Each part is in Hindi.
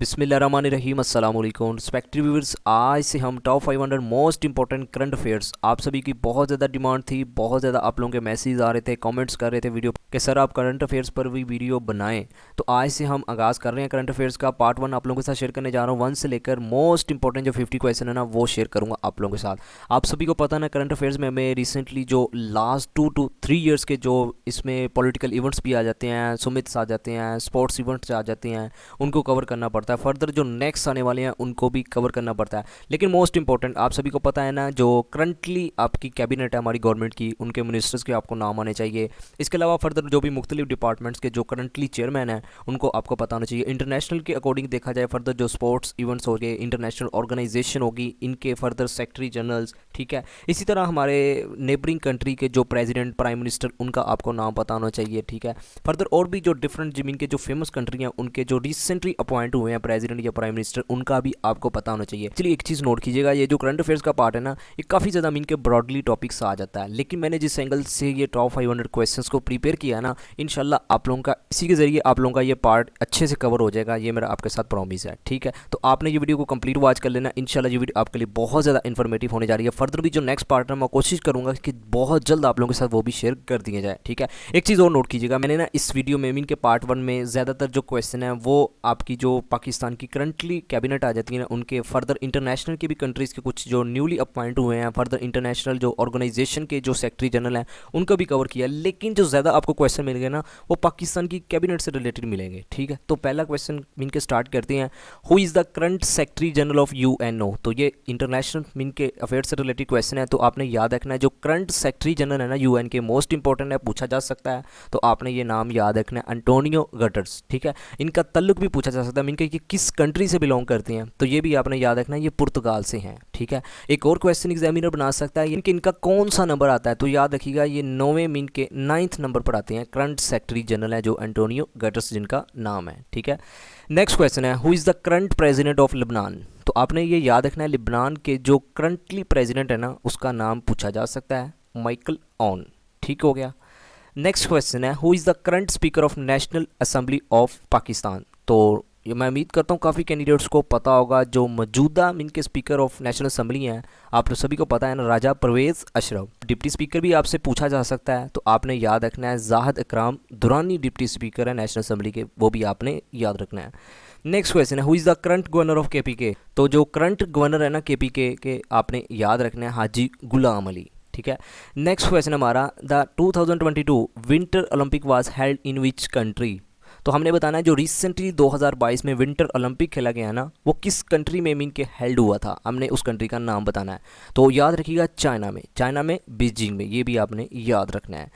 बिस्मिल्लाहिर्रहमानिर्रहीम अस्सलाम वालेकुम रिस्पेक्टेड व्यूअर्स। आज से हम top 500 most important current affairs, आप सभी की बहुत ज़्यादा डिमांड थी, बहुत ज़्यादा आप लोगों के मैसेज आ रहे थे, कमेंट्स कर रहे थे वीडियो कि सर आप करंट अफेयर्स पर भी वीडियो बनाएं। तो आज से हम आगाज़ कर रहे हैं करंट अफेयर्स का। पार्ट 1 आप लोगों के साथ शेयर करने जा रहा हूँ। 1 से लेकर मोस्ट इंपॉर्टेंट जो 50 क्वेश्चन है ना, वो शेयर करूँगा आप लोगों के साथ। आप सभी को पता ना, करंट अफेयर्स में हमें रिसेंटली जो लास्ट 2 to 3 ईयर्स के जो इसमें पॉलिटिकल इवेंट्स भी आ जाते हैं, सुमित्स आ जाते हैं, स्पोर्ट्स इवेंट्स आ जाते हैं, उनको कवर करना पड़ता है। फर्दर जो नेक्स्ट आने वाले हैं उनको भी कवर करना पड़ता है। लेकिन मोस्ट इंपॉर्टेंट आप सभी को पता है ना, जो करंटली आपकी कैबिनेट है हमारी गवर्नमेंट की, उनके मिनिस्टर्स के आपको नाम आने चाहिए। इसके अलावा फर्दर जो भी मुख्तलिफ डिपार्टमेंट्स के जो करंटली चेयरमैन हैं उनको आपको पता होना चाहिए। इंटरनेशनल के अकॉर्डिंग देखा जाए, फर्दर जो स्पोर्ट्स इवेंट्स हो गए, इंटरनेशनल ऑर्गेनाइजेशन होगी, इनके फर्दर सेक्रेटरी जनरल्स, ठीक है। इसी तरह हमारे नेबरिंग कंट्री के जो प्रेसिडेंट, प्राइम मिनिस्टर, उनका आपको नाम पता होना चाहिए, ठीक है। फर्दर और भी जो डिफरेंट जमीन के जो फेमस कंट्री हैं, उनके जो रिसेंटली अपॉइंट हुए हैं प्रेसिडेंट या प्राइम मिनिस्टर, उनका भी आपको पता होना चाहिए। चलिए एक चीज़ नोट कीजिएगा, ये जो करंट अफेयर्स का पार्ट है ना, ये काफ़ी ज़्यादा मीन के ब्रॉडली टॉपिक्स आ जाता है। लेकिन मैंने जिस एंगल से ये टॉप 500 क्वेश्चंस को प्रिपेयर किया है ना, इंशाल्लाह आप लोगों का इसी के ज़रिए आप लोगों का ये पार्ट अच्छे से कवर हो जाएगा, ये मेरा आपके साथ प्रॉमिस है, ठीक है। तो आपने ये वीडियो को कंप्लीट वॉच कर लेना। इंशाल्लाह ये वीडियो आपके लिए बहुत ज़्यादा इन्फॉर्मेटिव होने जा रही है। फर्दर भी जो नेक्स्ट पार्ट है मैं कोशिश करूँगा कि बहुत जल्द आप लोगों के साथ वो भी शेयर कर दिया जाए, ठीक है। एक चीज़ और नोट कीजिएगा, मैंने ना इस वीडियो में मीन के पार्ट 1 में ज़्यादातर जो क्वेश्चन है वो आपकी जो पाकिस्तान की करंटली कैबिनेट आ जाती है ना, उनके फर्दर इंटरनेशनल के भी कंट्रीज़ के कुछ जो न्यूली अपॉइंट हुए हैं, फर्दर इंटरनेशनल जो ऑर्गेनाइजेशन के जो सेक्रेटरी जनरल हैं, उनको भी कवर किया। लेकिन जो ज़्यादा आपको क्वेश्चन मिलेंगे ना, वो पाकिस्तान की कैबिनेट से रिलेटेड मिलेंगे, ठीक है। तो पहला क्वेश्चन मीन के स्टार्ट करते हैं। Who is the current secretary general of UNO? तो ये इंटरनेशनल मीन के अफेयर से रिलेटेड क्वेश्चन है, तो आपने याद रखना है जो करंट सेक्रेटरी जनरल है ना यूएन के, मोस्ट इंपॉर्टेंट है, पूछा जा सकता है। तो आपने ये नाम याद रखना है, एंटोनियो गुटेरेस, ठीक है। इनका तल्लुक भी पूछा जा सकता है, इनके किस कंट्री से बिलोंग करते हैं, तो ये भी आपने याद रखना है, ये पुर्तगाल से हैं, ठीक है। एक और क्वेश्चन एग्जामिनर बना सकता है, इनका कौन सा नंबर आता है, तो याद रखिएगा ये 9वें मीन के 9th नंबर पर आते हैं। करंट सेक्रेटरी जनरल है जो एंटोनियो गुटेरेस जिनका नाम है, ठीक है। नेक्स्ट क्वेश्चन है, who is the current president of Lebanon? तो आपने ये याद रखना है, लेबनान के जो करंटली प्रेसिडेंट है ना, उसका नाम पूछा जा सकता है, माइकल ऑन, ठीक हो गया। नेक्स्ट क्वेश्चन है, who is the current speaker of national assembly of Pakistan? तो ये मैं उम्मीद करता हूँ काफ़ी कैंडिडेट्स को पता होगा, जो मौजूदा इनके स्पीकर ऑफ नेशनल असेंबली हैं, आप तो सभी को पता है ना, राजा परवेज़ अशरफ। डिप्टी स्पीकर भी आपसे पूछा जा सकता है, तो आपने याद रखना है जाहिद इकराम दुरानी डिप्टी स्पीकर है नेशनल असेंबली के, वो भी आपने याद रखना है। नेक्स्ट क्वेश्चन है, who is the current governor of KPK? तो जो करंट गवर्नर है ना केपीके के, आपने याद रखना है हाजी गुलाम अली, ठीक है। नेक्स्ट क्वेश्चन हमारा, the 2022 winter Olympic was held in which country? तो हमने बताना है जो रिसेंटली 2022 में विंटर ओलंपिक खेला गया ना, वो किस कंट्री में मीन के हेल्ड हुआ था, हमने उस कंट्री का नाम बताना है। तो याद रखिएगा चाइना में बीजिंग में, ये भी आपने याद रखना है।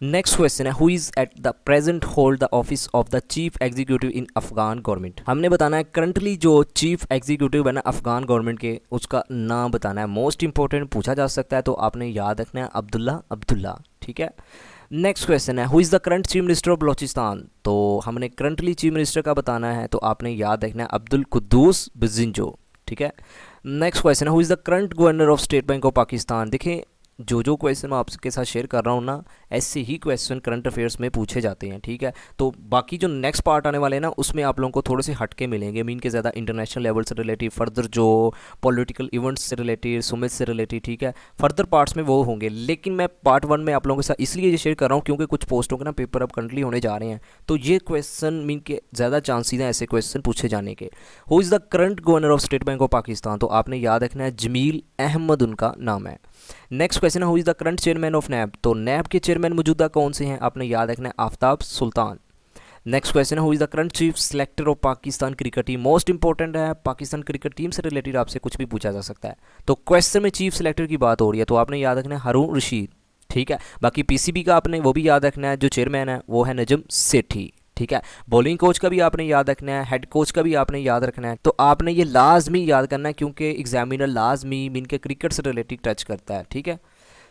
नेक्स्ट क्वेश्चन है, who is at the present hold the office of the chief executive in Afghan government? हमने बताना है करंटली जो चीफ एग्जीक्यूटिव है ना अफगान गवर्नमेंट के, उसका नाम बताना है। मोस्ट इंपॉर्टेंट पूछा जा सकता है, तो आपने याद रखना है अब्दुल्ला, ठीक है। नेक्स्ट क्वेश्चन है, who is the current chief minister of Balochistan? तो हमने करंटली चीफ मिनिस्टर का बताना है, तो आपने याद रखना है अब्दुल कुद्दूस बिजिंजो, ठीक है। नेक्स्ट क्वेश्चन है, who is the current governor of state bank of Pakistan? देखिए जो क्वेश्चन मैं आपके साथ शेयर कर रहा हूँ ना, ऐसे ही क्वेश्चन करंट अफेयर्स में पूछे जाते हैं, ठीक है। तो बाकी जो नेक्स्ट पार्ट आने वाले हैं ना, उसमें आप लोगों को थोड़े से हटके मिलेंगे, मीन के ज़्यादा इंटरनेशनल लेवल से रिलेटेड, फर्दर जो पॉलिटिकल इवेंट्स से रिलेटेड, सुमित से रिलेटेड, ठीक है। फर्दर पार्ट्स में वो होंगे, लेकिन मैं पार्ट 1 में आप लोगों के साथ इसलिए ये शेयर कर रहा हूँ क्योंकि कुछ पोस्टों के ना पेपर अब करंटली होने जा रहे हैं, तो ये क्वेश्चन मीन के ज़्यादा चांसेस हैं ऐसे क्वेश्चन पूछे जाने के। Who is the current governor of state bank of Pakistan? तो आपने याद रखना है जमील अहमद उनका नाम है। नेक्स्ट क्वेश्चन है, who is the current chairman of NAB? तो नैब के चेयरमैन मौजूदा कौन से हैं, आपने याद रखना है आफ्ताब सुल्तान। नेक्स्ट क्वेश्चन है, who is the current chief selector of Pakistan cricket team? Most important है, पाकिस्तान क्रिकेट टीम से रिलेटेड आपसे कुछ भी पूछा जा सकता है। तो क्वेश्चन में चीफ सेलेक्टर की बात हो रही है, तो आपने याद रखना है हारून रशीद, ठीक है। बाकी पीसीबी का आपने वो भी याद रखना है, जो चेयरमैन है वो है नजम सेठी, ठीक है। बॉलिंग कोच का भी आपने याद रखना है, हेड कोच का भी आपने याद रखना है। तो आपने ये लाजमी याद करना है, क्योंकि एग्जामिनर लाजमी मीन के क्रिकेट से रिलेटेड टच करता है, ठीक है।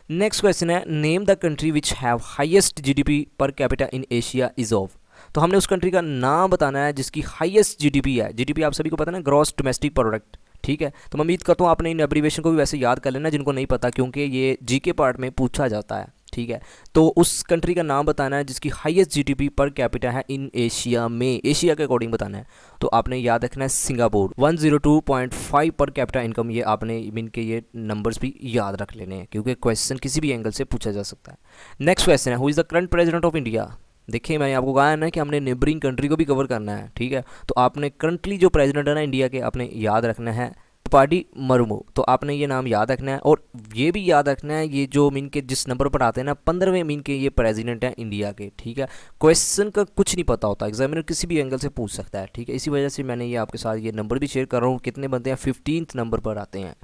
नेक्स्ट क्वेश्चन है, name the country which have highest GDP per capita in Asia is of? तो हमने उस कंट्री का नाम बताना है जिसकी हाईएस्ट जीडीपी है। जीडीपी आप सभी को पता है ना, ग्रॉस डोमेस्टिक प्रोडक्ट, ठीक है। तो मैं उम्मीद करता हूँ आपने इन एब्रीविएशन को भी वैसे याद कर लेना जिनको नहीं पता, क्योंकि ये जीके पार्ट में पूछा जाता है, ठीक है। तो उस कंट्री का नाम बताना है जिसकी हाईएस्ट जीडीपी पर कैपिटा है इन एशिया में, एशिया के अकॉर्डिंग बताना है। तो आपने याद रखना है सिंगापुर 102.5 पर कैपिटा इनकम, ये आपने मीन के ये नंबर्स भी याद रख लेने हैं क्योंकि क्वेश्चन किसी भी एंगल से पूछा जा सकता है। नेक्स्ट क्वेश्चन है, who is the current president of India. देखिए मैंने आपको कहा है ना कि हमने नेबरिंग कंट्री को भी कवर करना है, ठीक है। तो आपने करंटली जो प्रेसिडेंट है ना इंडिया के, आपने याद रखना है द्रौपदी मुर्मू। तो आपने ये नाम याद रखना है और ये भी याद रखना है ये जो मीन के जिस नंबर पर आते हैं ना 15वें मीन के ये प्रेसिडेंट हैं इंडिया के, ठीक है। क्वेश्चन का कुछ नहीं पता होता, एग्जामिनर किसी भी एंगल से पूछ सकता है, ठीक है। इसी वजह से मैंने ये आपके साथ ये नंबर भी शेयर कर रहा हूँ, कितने बनते हैं 15th नंबर पर आते हैं।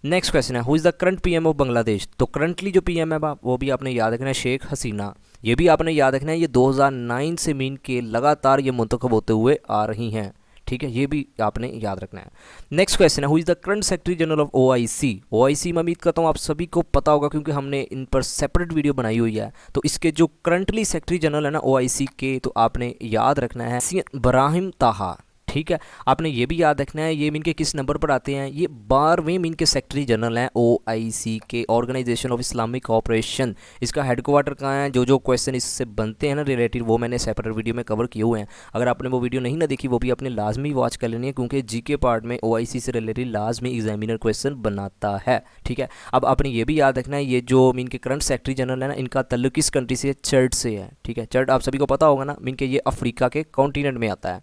नेक्स्ट क्वेश्चन है, who is the current PM of Bangladesh. तो करंटली जो पीएम है वो भी आपने याद रखना है शेख हसीना। ये भी आपने याद रखना है ये 2009 से मीन के लगातार ये मुंतखब होते हुए आ रही हैं, ठीक है। ये भी आपने याद रखना है। नेक्स्ट क्वेश्चन है, who is the current secretary general of OIC. OIC मैं उम्मीद करता हूँ आप सभी को पता होगा क्योंकि हमने इन पर सेपरेट वीडियो बनाई हुई है। तो इसके जो करंटली सेक्रेटरी जनरल है ना ओआईसी के, तो आपने याद रखना है इब्राहिम ताहा, ठीक है। आपने ये भी याद रखना है ये मीन के किस नंबर पर आते हैं, ये 12वें मीन के सेक्रेटरी जनरल हैं ओआईसी के, ऑर्गेनाइजेशन ऑफ इस्लामिक कोऑपरेशन। इसका हेडक्वार्टर कहाँ है, जो क्वेश्चन इससे बनते हैं ना रिलेटेड वो मैंने सेपरेट वीडियो में कवर किए हुए हैं। अगर आपने वो वीडियो नहीं ना देखी वो भी अपने लाजमी वॉच कर लेनी है क्योंकि जीके पार्ट में ओआईसी से रिलेटेड लाजमी एग्जामिनर क्वेश्चन बनाता है, ठीक है। अब आपने ये भी याद रखना है ये जो मीन के करंट सेक्रेटरी जनरल है ना इनका तल्लुक किस कंट्री से, चर्ड से है, ठीक है। चर्ड आप सभी को पता होगा ना मीन के ये अफ्रीका के कॉन्टिनेंट में आता है।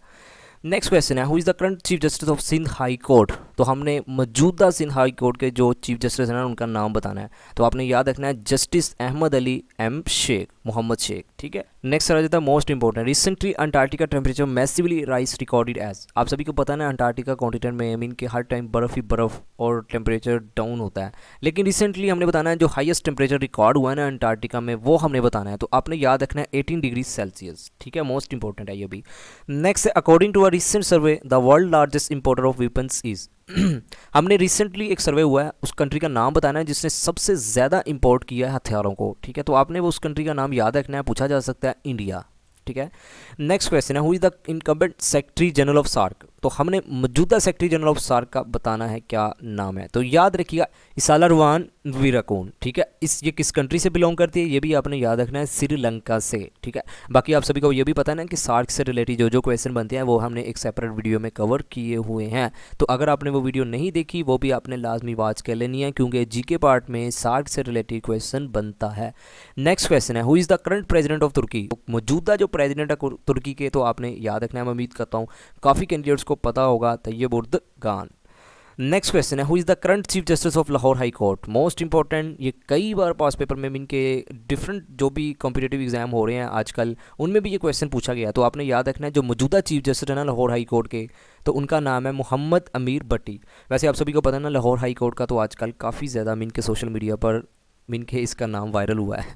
नेक्स्ट क्वेश्चन है, who is the current chief justice of Sindh high court. तो हमने मौजूदा सिंध हाई कोर्ट के जो चीफ जस्टिस हैं ना उनका नाम बताना है। तो आपने याद रखना है जस्टिस अहमद अली एम शेख, मोहम्मद शेख, ठीक है। नेक्स्ट आ जाता है most important, recently Antarctica temperature massively rise recorded as. आप सभी को पता है ना अंटार्कटिका कॉन्टिनेंट में मीन के हर टाइम बर्फ़ ही बर्फ़ और टेम्परेचर डाउन होता है, लेकिन रिसेंटली हमने बताना है जो हाईएस्ट टेम्परेचर रिकॉर्ड हुआ है ना अंटार्कटिका में वो हमने बताना है। तो आपने याद रखना है 18 डिग्री सेल्सियस, ठीक है। मोस्ट इंपॉर्टेंट है ये भी। Next, according to a recent survey the world largest importer of weapons is. हमने रिसेंटली एक सर्वे हुआ है, उस कंट्री का नाम बताना है जिसने सबसे ज़्यादा इंपोर्ट किया है हथियारों को, ठीक है। तो आपने वो उस कंट्री का नाम याद रखना है, पूछा जा सकता है इंडिया, ठीक है। नेक्स्ट क्वेश्चन है, who is the incumbent secretary general of SAARC. तो हमने मौजूदा सेक्रेटरी जनरल ऑफ सार्क का बताना है क्या नाम है। तो याद रखिएगा इसाला रुवान वीराकोन, ठीक है। ये किस कंट्री से बिलोंग करती है ये भी आपने याद रखना है, श्रीलंका से, ठीक है। बाकी आप सभी को ये भी पता है ना कि सार्क से रिलेटेड जो क्वेश्चन बनते हैं वो हमने एक सेपरेट वीडियो में कवर किए हुए हैं। तो अगर आपने वो वीडियो नहीं देखी वो भी आपने लाजमी वॉच कर लेनी है क्योंकि जीके पार्ट में सार्क से रिलेटेड क्वेश्चन बनता है। नेक्स्ट क्वेश्चन है, who is the current president of Turkey. मौजूदा जो प्रेसिडेंट है तुर्की के, तो आपने याद रखना है, मैं उम्मीद करता हूँ काफ़ी कैंडिडेट्स को पता होगा, तैयब उर्दगान। नेक्स्ट क्वेश्चन है, who is the current chief justice of Lahore high court. Most important, ये कई बार पास पेपर में इनके डिफरेंट जो भी कॉम्पिटिटिव एग्जाम हो रहे हैं आजकल उनमें भी ये क्वेश्चन पूछा गया। तो आपने याद रखना है जो मौजूदा चीफ जस्टिस है ना लाहौर हाई कोर्ट के, तो उनका नाम है मोहम्मद अमीर भट्टी। वैसे आप सभी को पता है ना लाहौर हाई कोर्ट का तो आजकल काफ़ी ज़्यादा के सोशल मीडिया पर के इसका नाम वायरल हुआ है।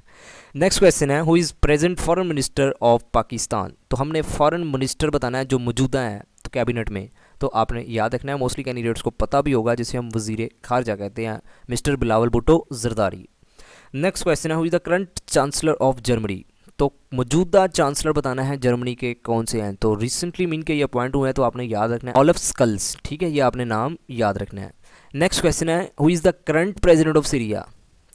नेक्स्ट क्वेश्चन है, who is present foreign minister of Pakistan. तो हमने फॉरेन मिनिस्टर बताना है जो मौजूदा है तो कैबिनेट में। तो आपने याद रखना है, मोस्टली कैंडिडेट्स को पता भी होगा, जिसे हम वज़ीर खारजा कहते हैं, mister Bilawal Bhutto Zardari. Next question है, who is the current chancellor of Germany. तो मौजूदा चांसलर बताना है जर्मनी के कौन से हैं। तो रिसेंटली के ये अपॉइंट हुए हैं, तो आपने याद रखना है ओलफ स्कल्स, ठीक है। ये आपने नाम याद रखना है। नेक्स्ट क्वेश्चन है, who is the current president of Syria.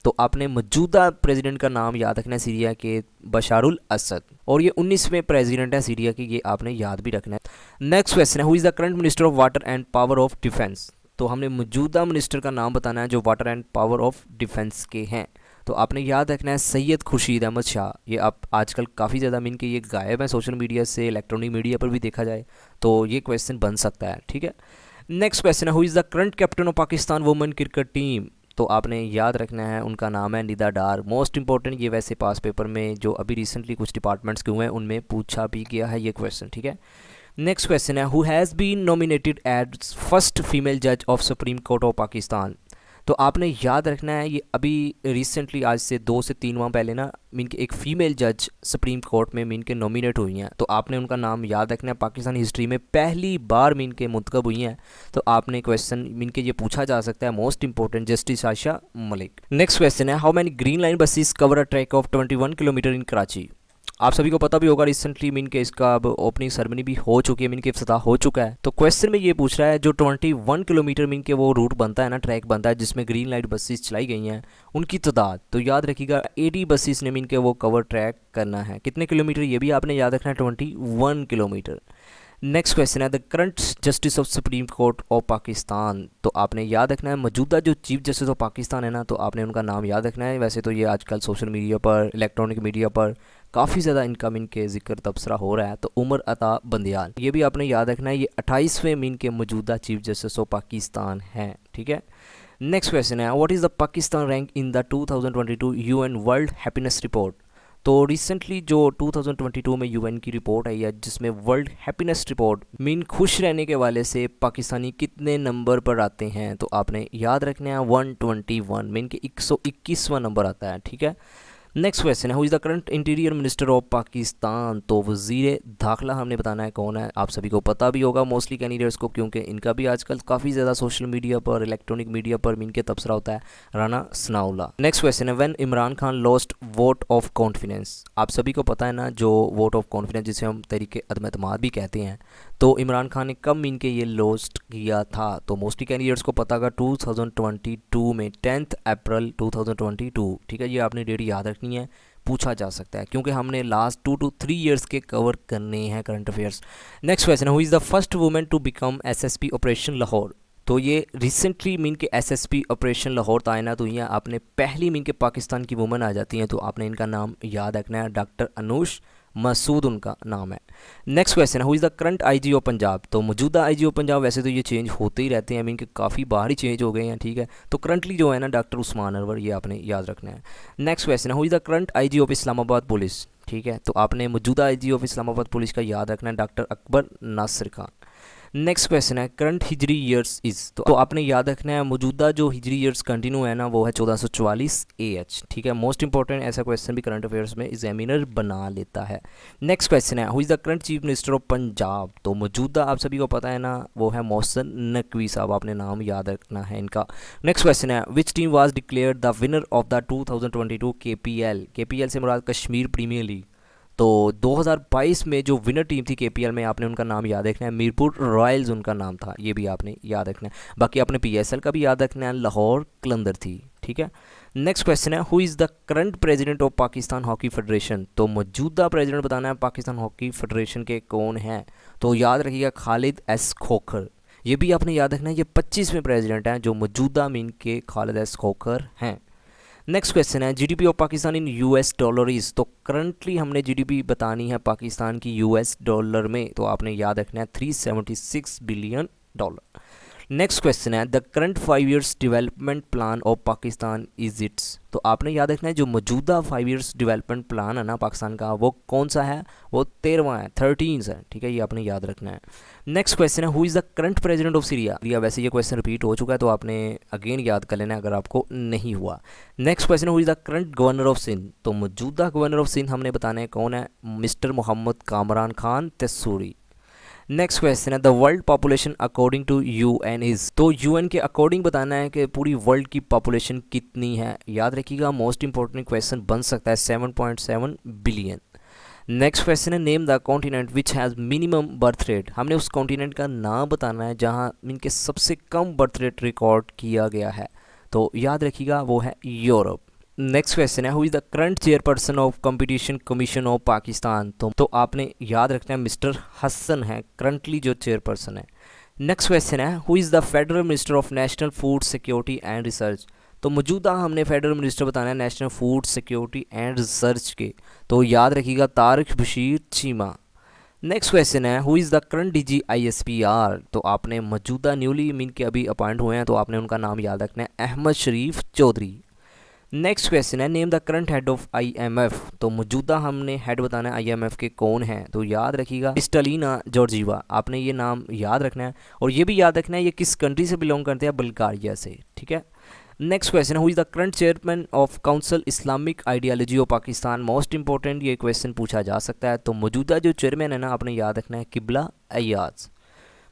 तो आपने मौजूदा प्रेसिडेंट का नाम याद रखना है सीरिया के, बशारुल असद, और ये 19वें प्रेसिडेंट है सीरिया के, ये आपने याद भी रखना है। नेक्स्ट क्वेश्चन है, who is the current minister of water and power of defence. तो हमने मौजूदा मिनिस्टर का नाम बताना है जो water and power of defence के हैं। तो आपने याद रखना है सैयद खुर्शीद अहमद शाह। ये आप आजकल काफ़ी ज़्यादा के ये गायब है सोशल मीडिया से, इलेक्ट्रॉनिक मीडिया पर भी देखा जाए तो ये क्वेश्चन बन सकता है, ठीक है। नेक्स्ट क्वेश्चन है, who is the current captain of Pakistan women cricket team. तो आपने याद रखना है उनका नाम है निदा डार। मोस्ट इंपॉर्टेंट, ये वैसे पास पेपर में जो अभी रिसेंटली कुछ डिपार्टमेंट्स के हुए हैं उनमें पूछा भी गया है ये क्वेश्चन, ठीक है। नेक्स्ट क्वेश्चन है, who has been nominated as first female जज of supreme court of Pakistan. तो आपने याद रखना है ये अभी रिसेंटली आज से 2 से 3 माह पहले ना के एक फ़ीमेल जज सुप्रीम कोर्ट में के नॉमिनेट हुई हैं। तो आपने उनका नाम याद रखना है, पाकिस्तानी हिस्ट्री में पहली बार के मुंतखब हुई हैं। तो आपने क्वेश्चन के ये पूछा जा सकता है, most important, justice Ayesha Malik. Next question है, how many green line buses cover a track of 21 kilometre in Karachi. आप सभी को पता भी होगा रिसेंटली मीन के इसका अब ओपनिंग सेरेमनी भी हो चुकी है, मीन के इफ्तिताह हो चुका है। तो क्वेश्चन में ये पूछ रहा है जो 21 किलोमीटर मीन के वो रूट बनता है ना, ट्रैक बनता है जिसमें ग्रीन लाइट बसेस चलाई गई हैं, उनकी तादाद। तो याद रखिएगा 80 बसेस ने मीन के वो कवर ट्रैक करना है। कितने किलोमीटर ये भी आपने याद रखना है, 21 किलोमीटर। नेक्स्ट क्वेश्चन है the current justice of supreme court of Pakistan. तो आपने याद रखना है मौजूदा जो चीफ जस्टिस ऑफ पाकिस्तान है ना, तो आपने उनका नाम याद रखना है। वैसे तो ये आजकल सोशल मीडिया पर, इलेक्ट्रॉनिक मीडिया पर काफ़ी ज़्यादा इनका मीन के जिक्र तबसरा हो रहा है। तो उमर अता बंदियाल, ये भी आपने याद रखना है, ये 28वें मीन के मौजूदा चीफ जस्टिस ऑफ पाकिस्तान हैं। ठीक है। नेक्स्ट क्वेश्चन है what is the Pakistan rank in the 2022 UN world happiness report. तो रिसेंटली जो 2022 में यूएन की रिपोर्ट आई है जिसमें वर्ल्ड हैप्पीनेस रिपोर्ट मीन खुश रहने के वाले से पाकिस्तानी कितने नंबर पर आते हैं, तो आपने याद रखना है 121, मीन के 121वां नंबर आता है। ठीक है। नेक्स्ट क्वेश्चन है who is the current interior minister of Pakistan. तो वज़ीर दाखिला हमने बताना है कौन है। आप सभी को पता भी होगा मोस्टली कैंडिडेट्स को, क्योंकि इनका भी आजकल काफ़ी ज़्यादा सोशल मीडिया पर, इलेक्ट्रॉनिक मीडिया पर इनके तबसरा होता है, राना सनाउल्लाह। नेक्स्ट क्वेश्चन है when Imran Khan lost vote of confidence. आप सभी को पता है ना जो वोट ऑफ कॉन्फिडेंस जिसे हम तरीके अदम एतमाद भी कहते हैं, तो इमरान खान ने कब मीन के ये लॉस्ट किया था। तो मोस्टली कैंडिडेट्स को पता होगा 2022 में 10 अप्रैल 2022। ठीक है, ये आपने डेट याद रखनी है, पूछा जा सकता है क्योंकि हमने लास्ट 2 to 3 ईयर्स के कवर करने हैं करंट अफेयर्स। नेक्स्ट क्वेश्चन है who is the first women to become SSP operation Lahore. तो ये रिसेंटली मीन के एसएसपी ऑपरेशन लाहौर तैनात हुई हैं। आपने पहली मीन के पाकिस्तान की वुमेन आ जाती हैं, तो आपने इनका नाम याद रखना है, डॉक्टर अनुष मसूद उनका नाम है। नेक्स्ट क्वेश्चन है who is the current IG of Punjab. तो मौजूदा आईजी ऑफ पंजाब, वैसे तो ये चेंज होते ही रहते हैं, मीन के काफ़ी बाहर ही चेंज हो गए हैं। ठीक है, तो करंटली जो है ना डॉक्टर उस्मान अनवर, ये आपने याद रखना है। नेक्स्ट क्वेश्चन है who is the current IG of Islamabad police. ठीक है, तो आपने मौजूदा आईजी ऑफ इस्लामाबाद पुलिस का याद रखना है, doctor Akbar Nasir Khan. Next question है करंट हिजरी ईयर्स इज़। तो आपने याद रखना है मौजूदा जो हिजरी ईयर्स कंटिन्यू है ना, वो है 1444 AH। ठीक है, मोस्ट इंपॉर्टेंट ऐसा क्वेश्चन भी करंट अफेयर्स में एग्जामिनर बना लेता है। नेक्स्ट क्वेश्चन है who is the current chief minister of Punjab. तो मौजूदा आप सभी को पता है ना, वो है मोहसिन नकवी साहब, आपने नाम याद रखना है इनका। नेक्स्ट क्वेश्चन है which team was declared the winner of the 2022 KPL। KPL से मुराद कश्मीर प्रीमियर लीग। तो 2022 में जो विनर टीम थी KPL में, आपने उनका नाम याद रखना है, मीरपुर रॉयल्स उनका नाम था, ये भी आपने याद रखना है। बाकी आपने PSL का भी याद रखना है, लाहौर कलंदर थी। ठीक है। नेक्स्ट क्वेश्चन है who is the current president of Pakistan hockey federation. तो मौजूदा प्रेसिडेंट बताना है पाकिस्तान हॉकी फेडरेशन के कौन हैं। तो याद रखिएगा खालिद S खोखर, ये भी आपने याद रखना है, ये 25वें प्रेसिडेंट हैं जो मौजूदा मीन के खालिद S खोखर हैं। नेक्स्ट क्वेश्चन है GDP of Pakistan in US डॉलरीज। तो करंटली हमने जीडीपी बतानी है पाकिस्तान की US डॉलर में, तो आपने याद रखना है $376 बिलियन। नेक्स्ट क्वेश्चन है the current 5 years development plan of Pakistan is it's. तो आपने याद रखना है जो मौजूदा 5 ईयर्स डेवलपमेंट प्लान है ना पाकिस्तान का, वो कौन सा है, वो 13वां है, 13 है। ठीक है, ये आपने याद रखना है। नेक्स्ट क्वेश्चन है who is the current president of Syria. वैसे ये क्वेश्चन रिपीट हो चुका है, तो आपने अगेन याद कर लेना है अगर आपको नहीं हुआ। नेक्स्ट क्वेश्चन है who is the current governor of Sindh. तो मौजूदा गवर्नर ऑफ सिंध हमने बताना है कौन है, mister Mohammad Kamran Khan Tessori. Next question है the world population according to UN is. तो UN के अकॉर्डिंग बताना है कि पूरी वर्ल्ड की पॉपुलेशन कितनी है। याद रखिएगा मोस्ट इंपॉर्टेंट क्वेश्चन बन सकता है, 7.7 बिलियन। नेक्स्ट क्वेश्चन है name the continent which has minimum birth rate. हमने उस कॉन्टिनेंट का नाम बताना है जहाँ इनके सबसे कम बर्थ रेट रिकॉर्ड किया गया है। तो याद रखिएगा वो है यूरोप। नेक्स्ट क्वेश्चन है who is the current chairperson of competition commission of Pakistan. तो आपने याद रखना है मिस्टर हसन है करंटली जो चेयरपर्सन है। नेक्स्ट क्वेश्चन है who is the federal minister of national food security and research. तो मौजूदा हमने फेडरल मिनिस्टर बताना है national food security and research के, तो याद रखिएगा तारिक बशीर चीमा। नेक्स्ट क्वेश्चन है who is the current DG ISPR। तो आपने मौजूदा न्यूली मीन के अभी अपॉइंट हुए हैं, तो आपने उनका नाम याद रखना है अहमद शरीफ चौधरी। नेक्स्ट क्वेश्चन है name the current head of IMF। तो मौजूदा हमने हेड बताना है IMF के कौन हैं, तो याद रखिएगा क्रिस्टलिना जॉर्जीवा, आपने ये नाम याद रखना है। और ये भी याद रखना है ये किस कंट्री से बिलोंग करते हैं, बुल्गारिया से। ठीक है। Next question who is the current chairman of council Islamic ideology of Pakistan. Most important ये क्वेश्चन पूछा जा सकता है। तो मौजूदा जो चेयरमैन है ना, आपने याद रखना है किबला अयाज।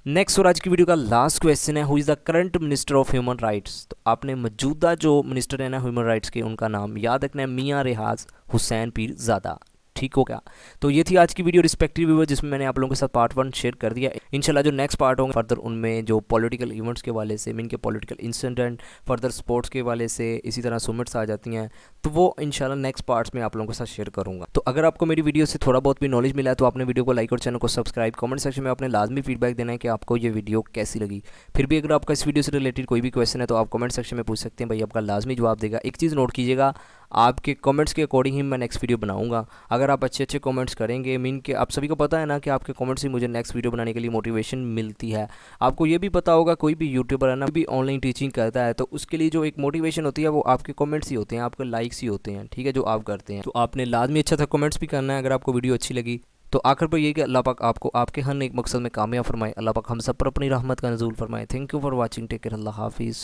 नेक्स्ट और आज की वीडियो का लास्ट क्वेश्चन है who is the current minister of human rights. तो आपने मौजूदा जो मिनिस्टर है ना ह्यूमन राइट्स के, उनका नाम याद रखना है मियां रियाज हुसैन पीरजादा। ठीक ठीक हो गया। तो ये थी आज की वीडियो रिस्पेक्टिव व्यूअर, जिसमें मैंने आप लोगों के साथ पार्ट 1 शेयर कर दिया। इंशाल्लाह जो नेक्स्ट पार्ट होंगे फर्दर उनमें जो पॉलिटिकल इवेंट्स के वाले से, मीन के पॉलिटिकल इंसिडेंट, फर्दर स्पोर्ट्स के वाले से, इसी तरह सुमिट्स आ जाती हैं, तो वो इंशाल्लाह नेक्स्ट पार्ट्स में आप लोगों के साथ शेयर करूँगा। तो अगर आपको मेरी वीडियो से थोड़ा बहुत भी नॉलेज मिला है तो आपने वीडियो को लाइक और चैनल को सब्सक्राइब, कमेंट सेक्शन में आपने लाजमी फीडबैक देना है कि आपको ये वीडियो कैसी लगी। फिर भी अगर आपका इस वीडियो से रिलेटेड कोई भी क्वेश्चन है तो आप कमेंट सेक्शन में पूछ सकते हैं, भाई आपका लाजमी जवाब देगा। एक चीज़ नोट कीजिएगा, आपके कमेंट्स के अकॉर्डिंग ही मैं नेक्स्ट वीडियो बनाऊंगा। अगर आप अच्छे अच्छे कमेंट्स करेंगे, मीन के आप सभी को पता है ना कि आपके कमेंट्स ही मुझे नेक्स्ट वीडियो बनाने के लिए मोटिवेशन मिलती है। आपको ये भी पता होगा, कोई भी यूट्यूबर है ना, भी ऑनलाइन टीचिंग करता है तो उसके लिए जो एक मोटिवेशन होती है वो आपके कमेंट्स ही होते हैं, आपके लाइक्स ही होते हैं, ठीक है, जो आप करते हैं। तो आपने लाजमी अच्छा था कमेंट्स भी करना है अगर आपको वीडियो अच्छी लगी। तो आखिर पर ये कि अल्लाह पाक आपको आपके हर एक मकसद में कामयाब फरमाए, अल्लाह पाक हम सब पर अपनी रहमत का नज़ूल फरमाए। Thank you for watching, take care, अल्लाह हाफिज़।